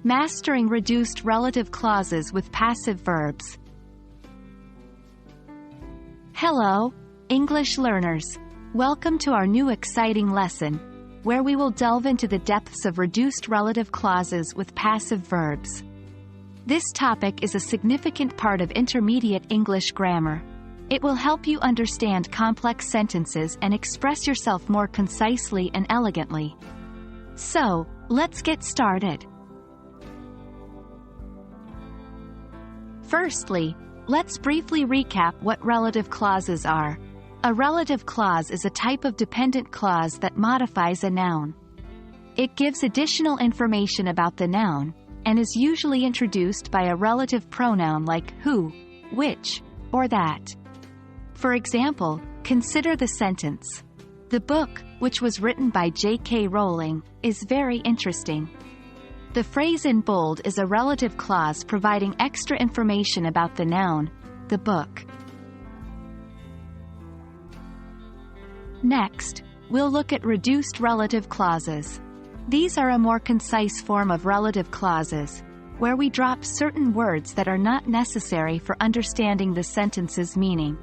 Mastering reduced relative clauses with passive verbs. Hello, English learners. Welcome to our new exciting lesson, where we will delve into the depths of reduced relative clauses with passive verbs. This topic is a significant part of intermediate English grammar. It will help you understand complex sentences and express yourself more concisely and elegantly. So, let's get started. Firstly, let's briefly recap what relative clauses are. A relative clause is a type of dependent clause that modifies a noun. It gives additional information about the noun, and is usually introduced by a relative pronoun like who, which, or that. For example, consider the sentence, "The book, which was written by J.K. Rowling, is very interesting." The phrase in bold is a relative clause providing extra information about the noun, the book. Next, we'll look at reduced relative clauses. These are a more concise form of relative clauses, where we drop certain words that are not necessary for understanding the sentence's meaning.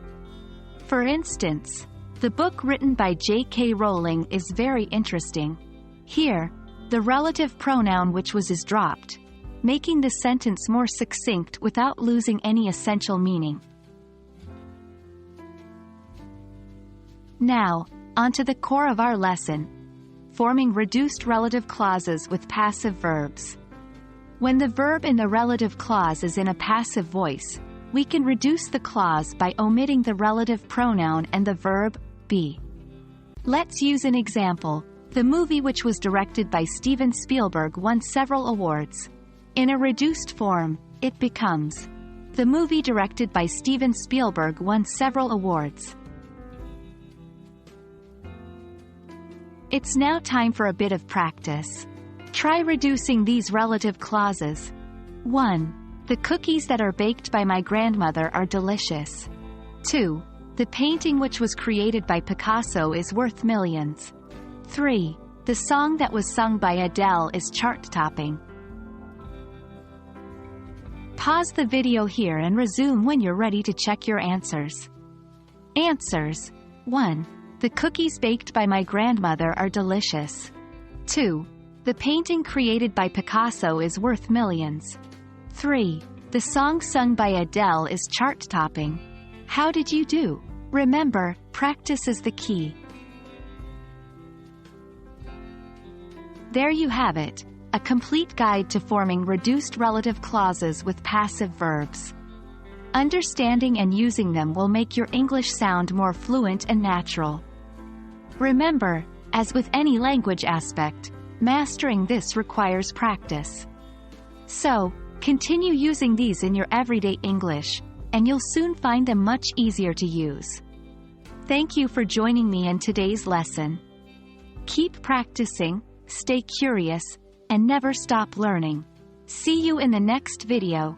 For instance, the book written by J.K. Rowling is very interesting. Here, the relative pronoun which was is dropped, making the sentence more succinct without losing any essential meaning. Now, onto the core of our lesson, forming reduced relative clauses with passive verbs. When the verb in the relative clause is in a passive voice, we can reduce the clause by omitting the relative pronoun and the verb be. Let's use an example. The movie which was directed by Steven Spielberg won several awards. In a reduced form, it becomes, "The movie directed by Steven Spielberg won several awards." It's now time for a bit of practice. Try reducing these relative clauses. 1. The cookies that are baked by my grandmother are delicious. 2. The painting which was created by Picasso is worth millions. 3. The song that was sung by Adele is chart-topping. Pause the video here and resume when you're ready to check your answers. Answers. 1. The cookies baked by my grandmother are delicious. 2. The painting created by Picasso is worth millions. 3. The song sung by Adele is chart-topping. How did you do? Remember, practice is the key. There you have it, a complete guide to forming reduced relative clauses with passive verbs. Understanding and using them will make your English sound more fluent and natural. Remember, as with any language aspect, mastering this requires practice. So, continue using these in your everyday English, and you'll soon find them much easier to use. Thank you for joining me in today's lesson. Keep practicing, stay curious, and never stop learning. See you in the next video.